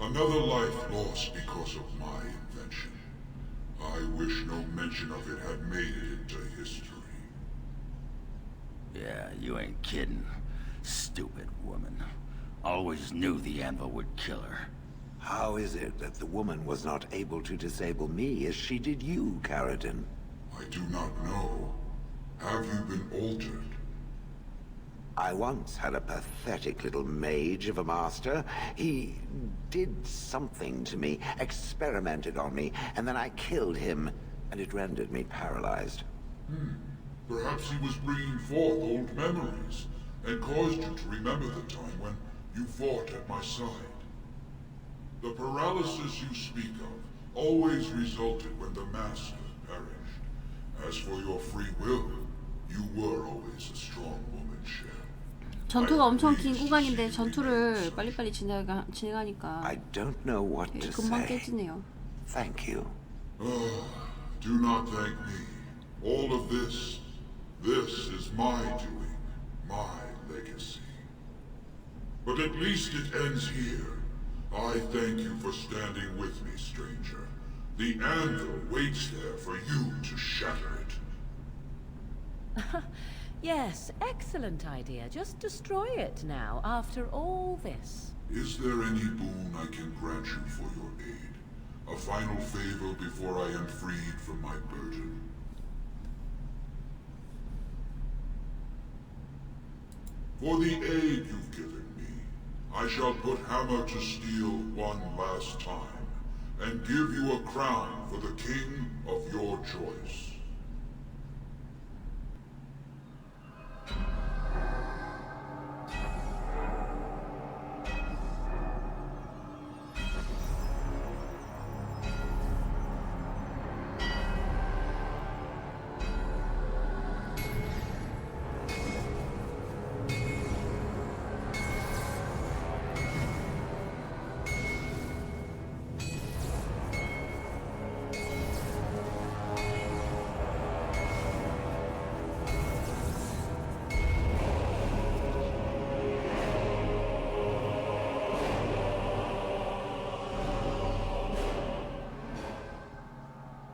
Another life lost because of my invention. I wish no mention of it had made it into history. Yeah, you ain't kidding. Stupid woman. Always knew the anvil would kill her. How is it that the woman was not able to disable me as she did you, Caridin? I do not know. Have you been altered? I once had a pathetic little mage of a master. He did something to me, experimented on me, and then I killed him, and it rendered me paralyzed. Perhaps he was bringing forth old memories, and caused you to remember the time when you fought at my side. The paralysis you speak of always resulted when the Master perished. As for your free will, you were always a strong woman, Shell. 전투가 엄청 긴 구간인데 전투를 빨리빨리 진행하니까 I don't know what to 금방 say. 깨지네요. Thank you. Do not thank me. All of this is my doing, my legacy. But at least it ends here. I thank you for standing with me, stranger. The anvil waits there for you to shatter it. Yes, excellent idea. Just destroy it now, after all this. Is there any boon I can grant you for your aid? A final favor before I am freed from my burden? For the aid you've given me, I shall put hammer to steel one last time, and give you a crown for the king of your choice.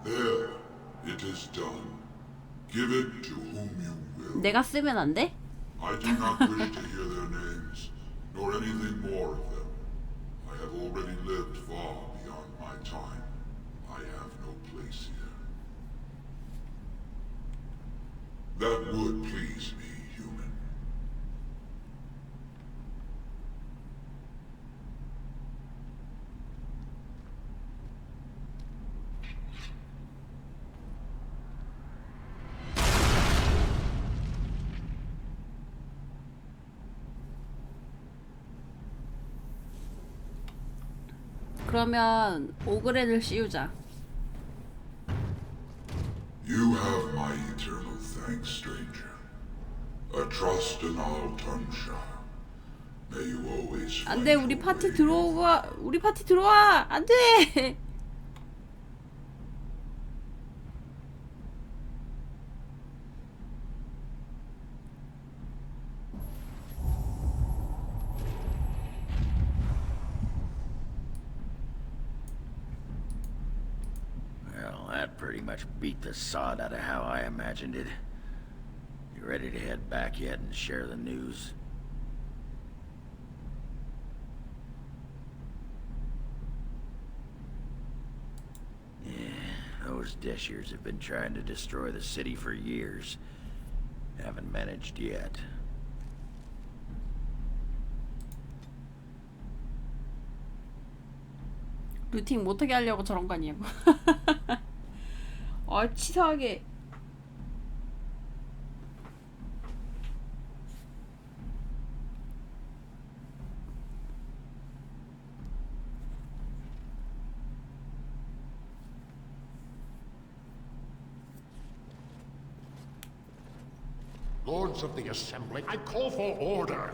There, it is done. Give it to whom you will. 내가 쓰면 안 돼? I do not wish to hear their names, nor anything more of them. I have already lived far beyond my time. I have no place here. That would please me, human. 그러면 오그레를 씌우자. You have my eternal thanks, stranger. A trust in all Tunshire. May you always find 안돼, 우리 파티 들어오고, 우리 파티 들어와. 안돼. Well, that pretty much beat the sod out of how I imagined it. You ready to head back yet and share the news? Yeah, those Deshirs have been trying to destroy the city for years. Haven't managed yet. 루팅 못하게 하려고 저런 거 아니냐고. 아, 치사하게. Lords of the Assembly, I call for order.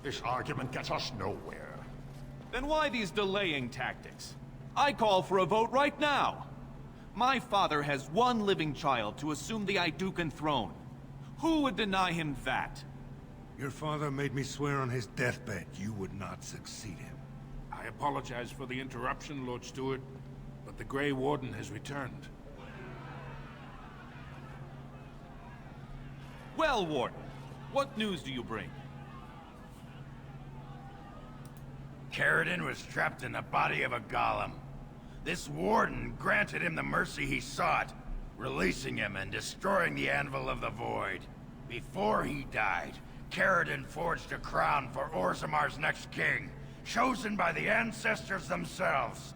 This argument gets us nowhere. Then why these delaying tactics? I call for a vote right now. My father has one living child to assume the Idukan throne. Who would deny him that? Your father made me swear on his deathbed you would not succeed him. I apologize for the interruption, Lord Steward, but the Grey Warden has returned. Well, Warden, what news do you bring? Caridin was trapped in the body of a golem. This warden granted him the mercy he sought, releasing him and destroying the Anvil of the Void. Before he died, Caridin forged a crown for Orzammar's next king, chosen by the ancestors themselves.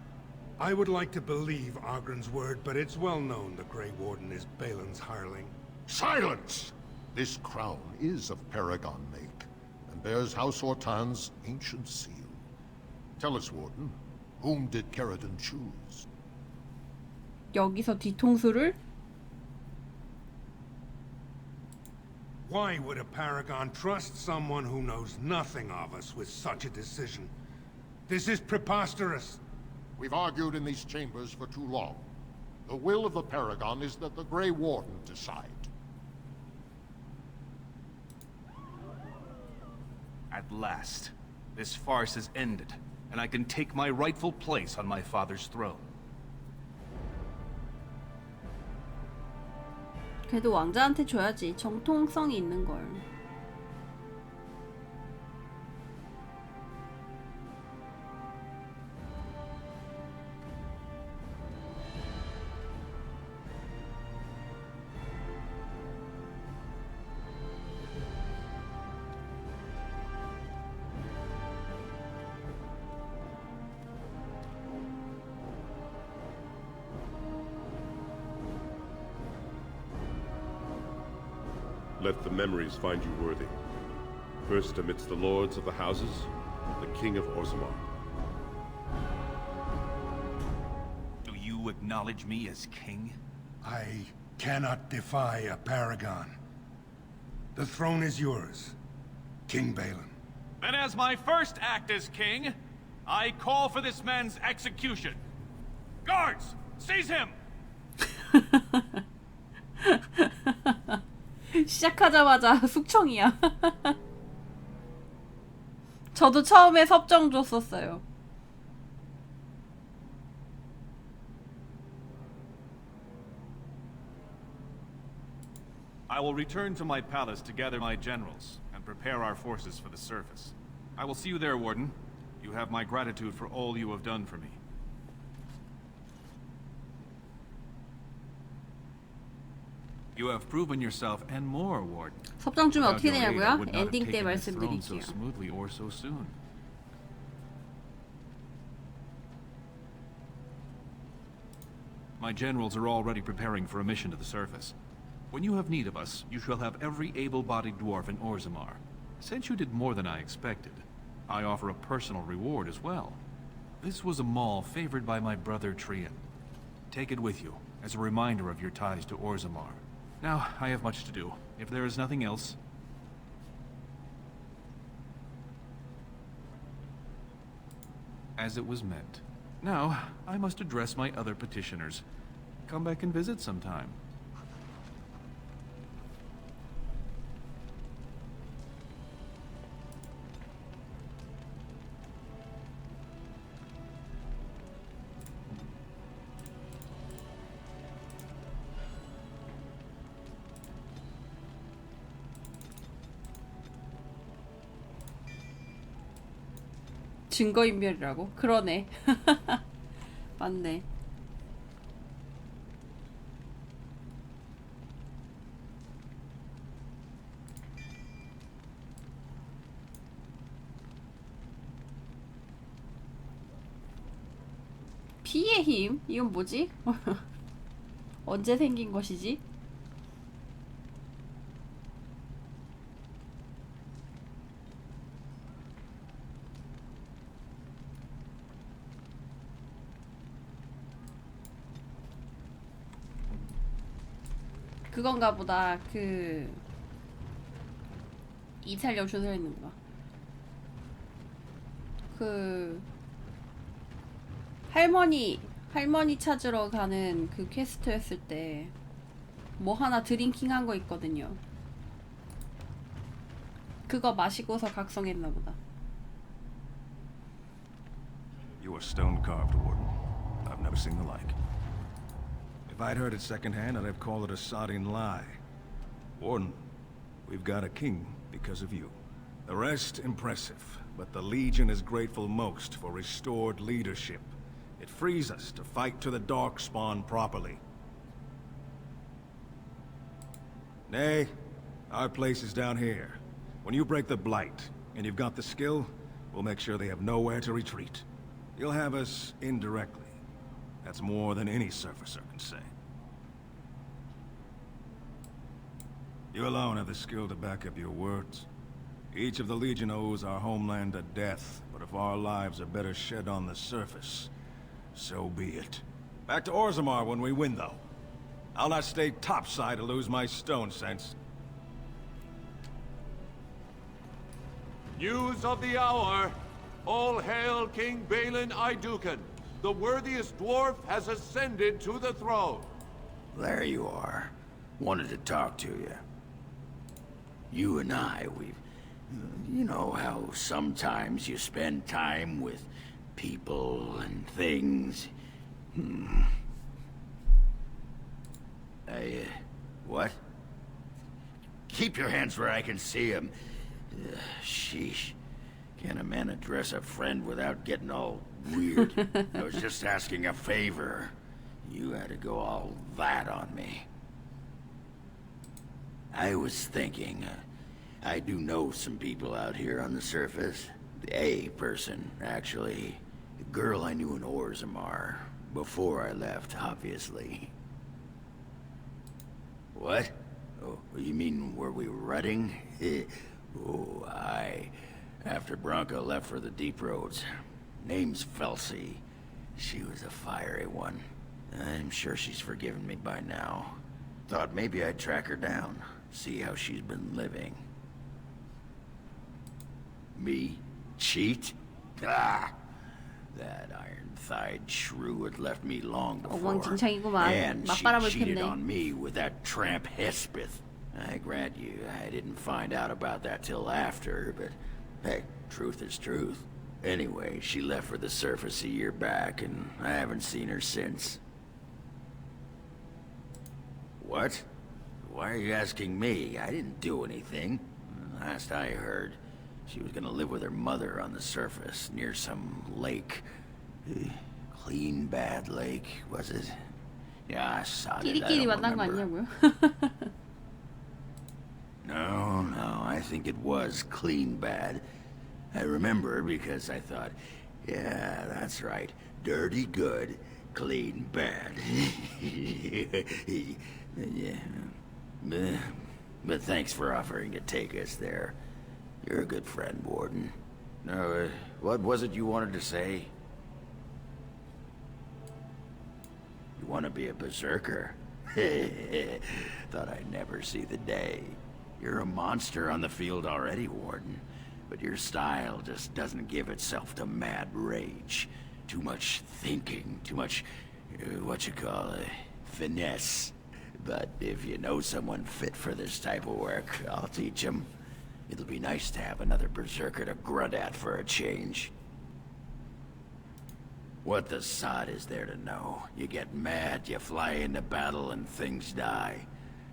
I would like to believe Ogren's word, but it's well known the Grey Warden is Balin's hireling. Silence! This crown is of Paragon make, and bears House Hortan's ancient seal. Tell us, Warden, whom did Caridin choose? 여기서 뒤통수를? Why would a Paragon trust someone who knows nothing of us with such a decision? This is preposterous. We've argued in these chambers for too long. The will of the Paragon is that the Grey Warden decide. At last, this farce is ended, and I can take my rightful place on my father's throne. 그래도 왕자한테 줘야지. 정통성이 있는 걸. Let the memories find you worthy. First amidst the lords of the houses, the King of Orzammar. Do you acknowledge me as king? I cannot defy a Paragon. The throne is yours, King Balin. Then as my first act as king, I call for this man's execution. Guards, seize him! 시작하자마자 숙청이야. 저도 처음에 섭정 줬었어요. I will return to my palace to gather my generals and prepare our forces for the surface. I will see you there, Warden. You have my gratitude for all you have done for me. You have proven yourself and more, Warden. 섭정 주면 Without 어떻게 your aid, I 되냐고요? would not have 엔딩 때 taken this throne so 말씀드릴게요. smoothly or so soon. My generals are already preparing for a mission to the surface. When you have need of us, you shall have every able-bodied dwarf in Orzammar. Since you did more than I expected, I offer a personal reward as well. This was a mall favored by my brother Trian. Take it with you, as a reminder of your ties to Orzammar. Now, I have much to do. If there is nothing else... As it was meant. Now, I must address my other petitioners. Come back and visit sometime. 증거인멸이라고? 그러네. 맞네. 피의 힘? 이건 뭐지? 언제 생긴 것이지? 그건가 보다. 그 이탈리아 준서 있는 거. 그 할머니 찾으러 가는 그 퀘스트였을 때 뭐 하나 드링킹 한 거 있거든요. 그거 마시고서 각성했나 보다. You are stone-carved, Warden. I've never seen the like. If I'd heard it secondhand, I'd have called it a sodding lie. Warden, we've got a king because of you. The rest, impressive, but the Legion is grateful most for restored leadership. It frees us to fight to the Darkspawn properly. Nay, our place is down here. When you break the Blight, and you've got the skill, we'll make sure they have nowhere to retreat. You'll have us indirectly. That's more than any surfacer can say. You alone have the skill to back up your words. Each of the Legion owes our homeland a death, but if our lives are better shed on the surface, so be it. Back to Orzammar when we win, though. I'll not stay topside to lose my stone sense. News of the hour! All hail King Balin Aidukan! The worthiest dwarf has ascended to the throne! There you are. Wanted to talk to you. You and I, you know how sometimes you spend time with people and things. What? Keep your hands where I can see them. Sheesh. Can a man address a friend without getting all weird? I was just asking a favor. You had to go all that on me. I was thinking, I do know some people out here on the surface. A person, actually. A girl I knew in Orzammar. Before I left, obviously. What? Oh, you mean were we rutting? Oh, aye. After Bronco left for the Deep Roads. Name's Felsi. She was a fiery one. I'm sure she's forgiven me by now. Thought maybe I'd track her down. See how she's been living. Me? Cheat? Ah! That iron-thighed shrew had left me long before. 엉망진창이구만. And she 맞바람을 cheated 폈네. on me with that tramp Hespeth. I grant you, I didn't find out about that till after, but heck, truth is truth. Anyway, she left for the surface a year back, and I haven't seen her since. What? Why are you asking me? I didn't do anything. Last I heard, she was gonna live with her mother on the surface, near some lake. Clean Bad Lake, was it? Yeah, I saw it. 끼리끼리 만난 거 아니냐고요? No, I think it was Clean Bad. I remember because I thought, yeah, that's right. Dirty good, clean bad. Yeah. But thanks for offering to take us there. You're a good friend, Warden. No, what was it you wanted to say? You want to be a berserker? Thought I'd never see the day. You're a monster on the field already, Warden. But your style just doesn't give itself to mad rage. Too much thinking, too much, finesse. But if you know someone fit for this type of work, I'll teach him. It'll be nice to have another berserker to grunt at for a change. What the sod is there to know? You get mad, you fly into battle, and things die.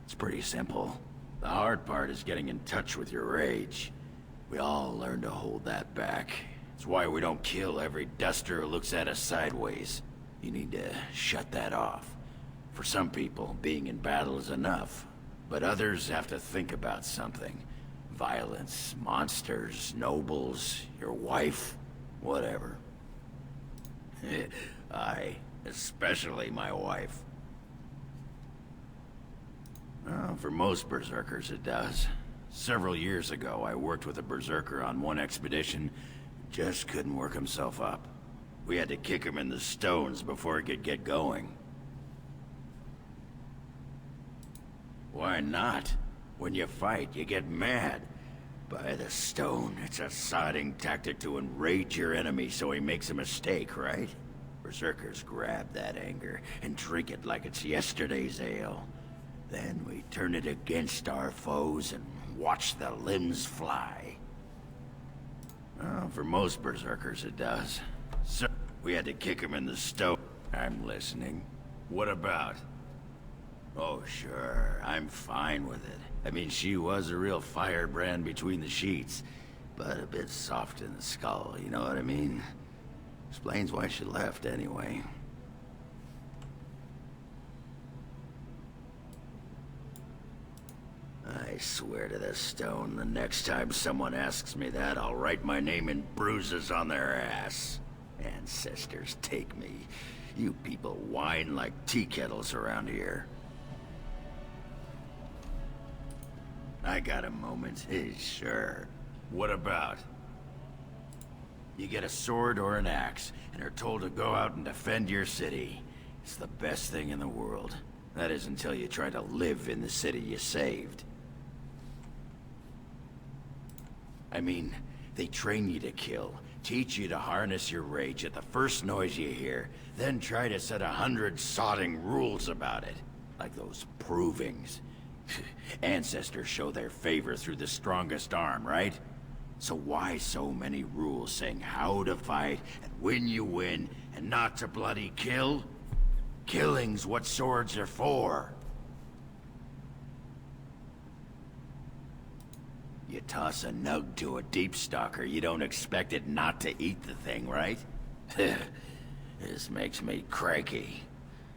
It's pretty simple. The hard part is getting in touch with your rage. We all learn to hold that back. It's why we don't kill every duster who looks at us sideways. You need to shut that off. For some people, being in battle is enough. But others have to think about something. Violence, monsters, nobles, your wife, whatever. Especially my wife. Well, for most berserkers it does. Several years ago, I worked with a berserker on one expedition. Just couldn't work himself up. We had to kick him in the stones before he could get going. Why not? When you fight, you get mad. By the stone, it's a sodding tactic to enrage your enemy so he makes a mistake, right? Berserkers grab that anger and drink it like it's yesterday's ale. Then we turn it against our foes and watch the limbs fly. Well, for most berserkers it does. We had to kick him in the stove. I'm listening. What about? Oh, sure. I'm fine with it. I mean, she was a real firebrand between the sheets, but a bit soft in the skull, you know what I mean? Explains why she left, anyway. I swear to the stone, the next time someone asks me that, I'll write my name in bruises on their ass. Ancestors take me. You people whine like tea kettles around here. I got a moment. Sure. What about? You get a sword or an axe, and are told to go out and defend your city. It's the best thing in the world. That is until you try to live in the city you saved. I mean, they train you to kill, teach you to harness your rage at the first noise you hear, then try to set 100 sodding rules about it. Like those provings. Ancestors show their favor through the strongest arm, right? So why so many rules saying how to fight, and when you win, and not to bloody kill? Killing's what swords are for. You toss a nug to a deep stalker, you don't expect it not to eat the thing, right? This makes me cranky.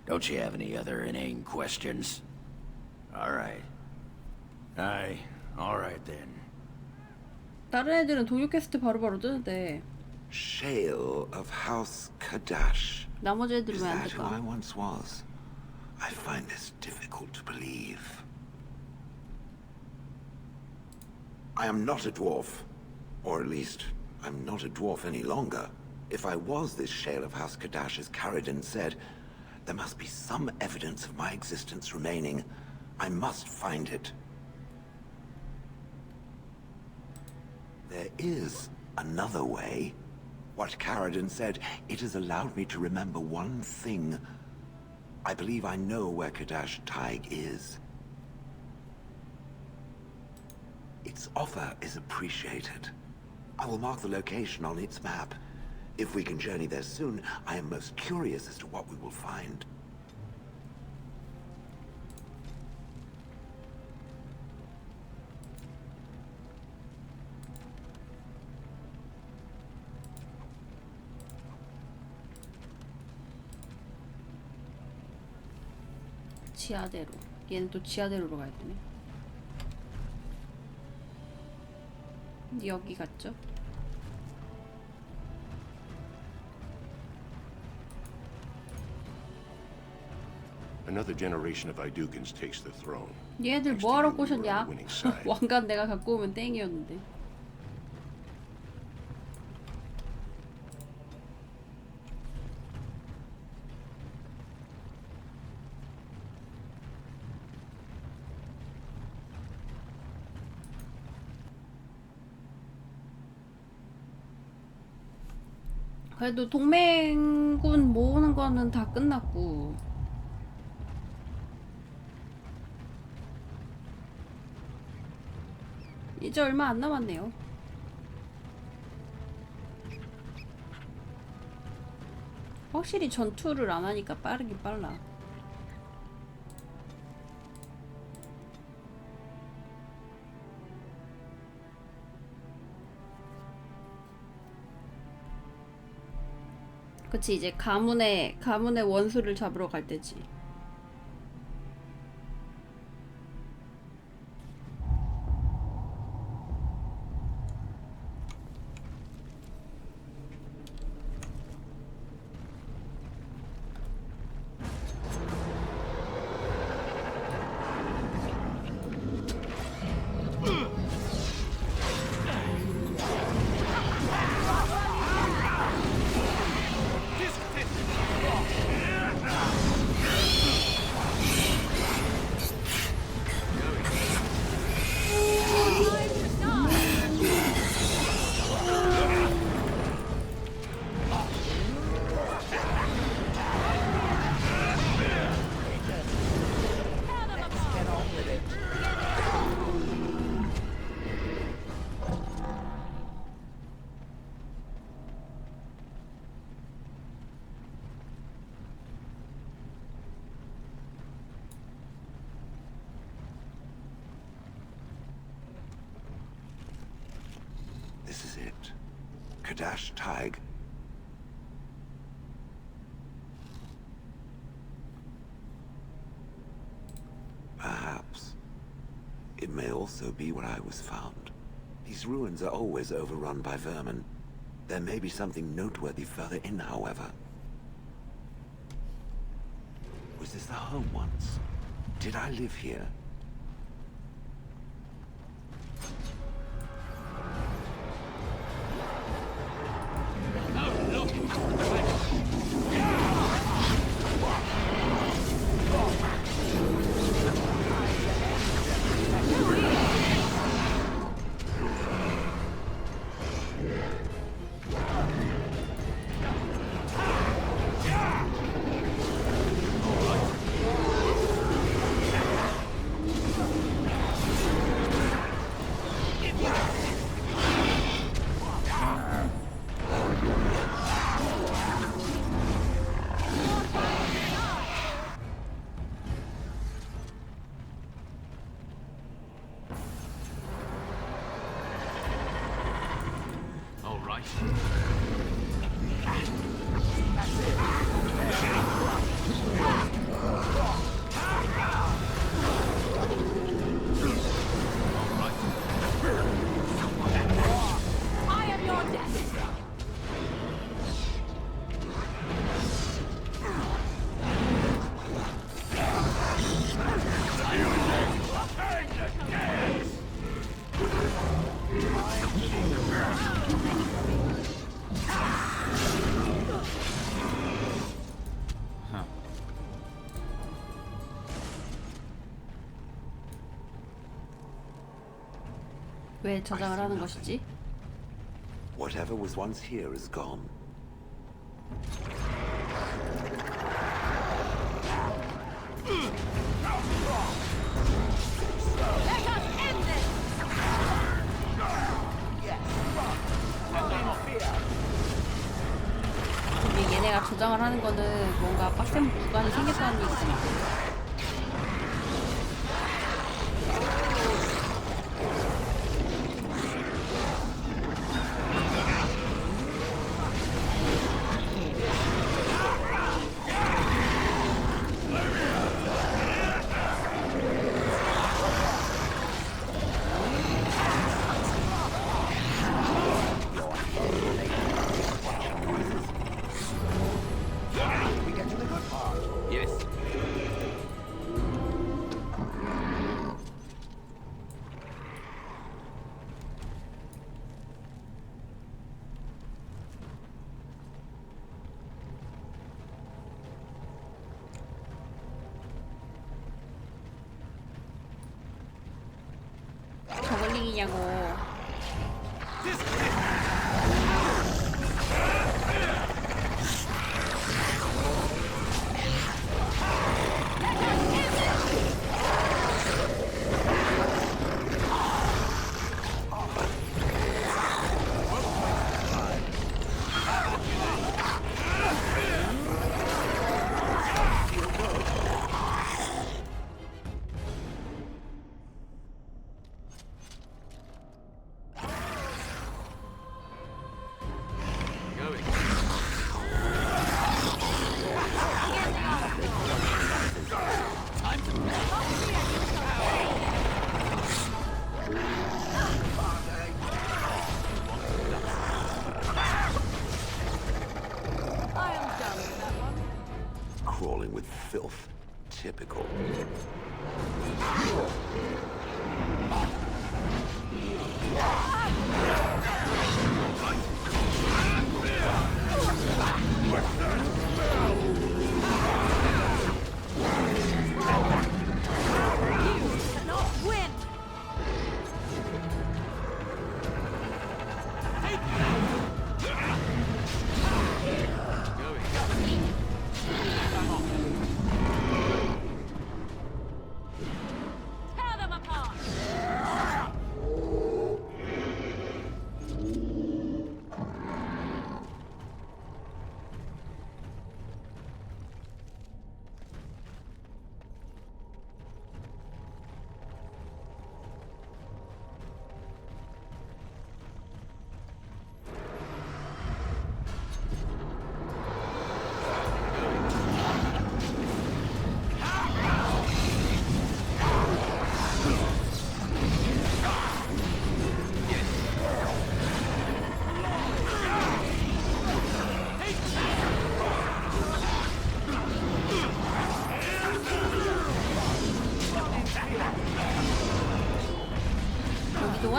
Don't you have any other inane questions? Alright. Alright then. 다른 애들은 동료 퀘스트 바로바로 뜨는데 Shale of House Kadash. 나머지 애들은 Is 왜 안 that who I 될까? once was? I find this difficult to believe. I am not a dwarf. Or at least, I'm not a dwarf any longer. If I was this Shale of House Kadash, as Caridin said, there must be some evidence of my existence remaining. I must find it. There is another way. What Caridin said, it has allowed me to remember one thing. I believe I know where Kadash Taig is. Its offer is appreciated. I will mark the location on its map. If we can journey there soon, I am most curious as to what we will find. 지하대로. 얘는 또 지하대로로 가야 되네. 여기 갔죠? Another generation of Idugans takes the throne. 얘들 뭐하러 꼬셨냐? 왕관 내가 갖고 오면 땡이었는데. 그래도 동맹군 모으는 거는 다 끝났고 이제 얼마 안 남았네요. 확실히 전투를 안 하니까 빠르긴 빨라. 그치, 이제 가문의 원수를 잡으러 갈 때지. Dash-Tag. Perhaps. It may also be where I was found. These ruins are always overrun by vermin. There may be something noteworthy further in, however. Was this the home once? Did I live here? 왜 저장을 하는 것이지? Whatever was once here is gone. 근데 얘네가 저장을 하는 거는 뭔가 빡센 구간이 생겼다는 얘기잖아. 저글링이냐고. Crawling with filth. Typical.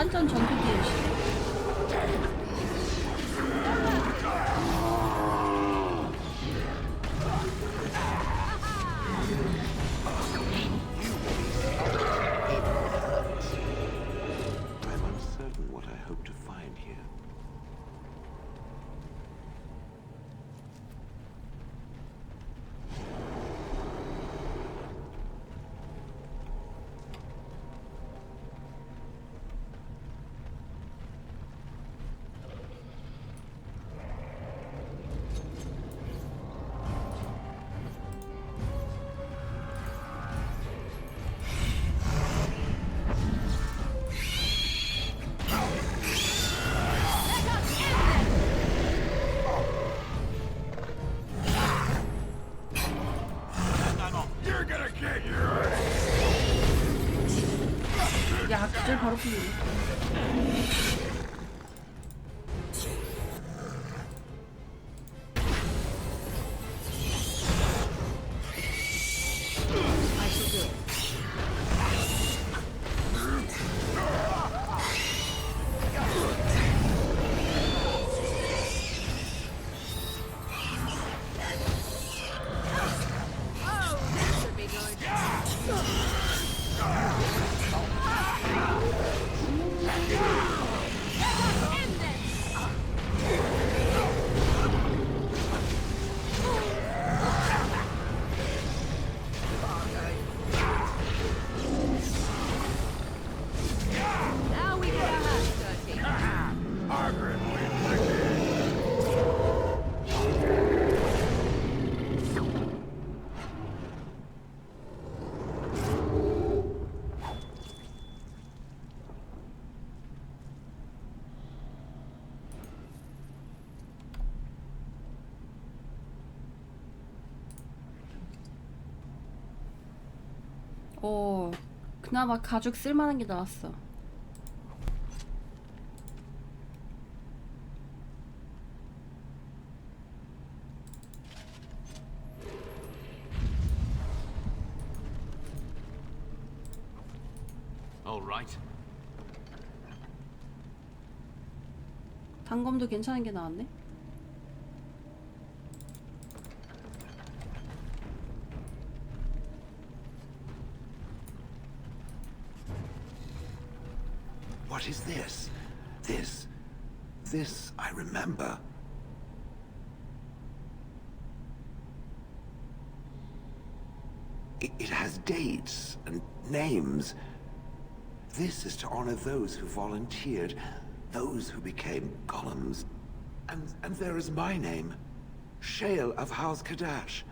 완전 전투 DLC. I'm uncertain what I hope to find here. You're gonna get your 야, 그절 바로 풀리네. I shall do it. Oh, this should be good. End this! Now we get our hands dirty. Margaret, we wicked. 오, 그나마 가죽 쓸만한 게 나왔어. All right. 단검도 괜찮은 게 나왔네. What is this? This I remember. It has dates and names. This is to honor those who volunteered, those who became golems. And there is my name, Shale of House Kadash.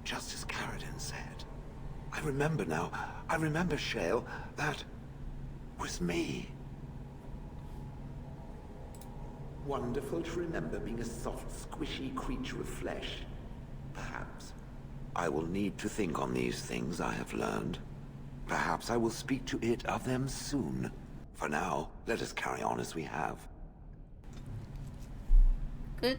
Just as Caradin said. I remember now. I remember, Shale. That was me. Wonderful to remember being a soft, squishy creature of flesh. Perhaps I will need to think on these things I have learned. Perhaps I will speak to it of them soon. For now, let us carry on as we have. 끝.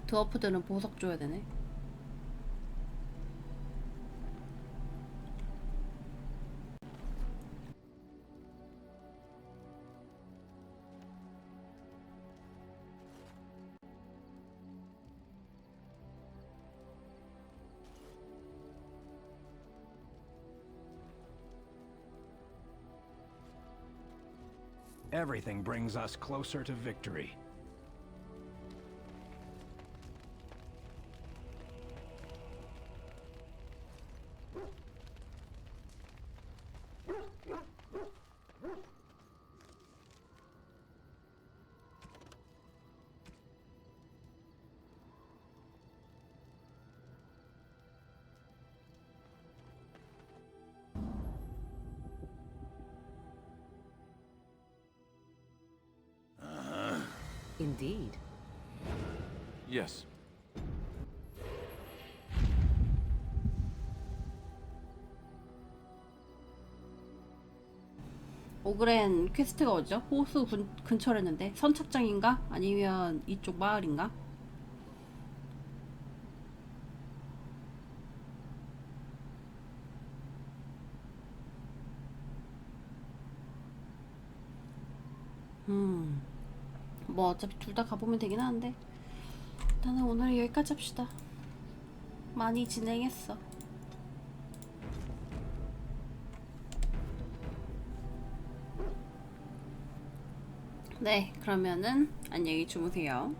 드워프들은 보석 줘야 되네. Everything brings us closer to victory. indeed. Yes. 오그랜 퀘스트가 어디죠? 호수 근처랬는데 선착장인가? 아니면 이쪽 마을인가? 뭐 어차피 둘 다 가보면 되긴 하는데 일단은 오늘 여기까지 합시다. 많이 진행했어. 네, 그러면은 안녕히 주무세요.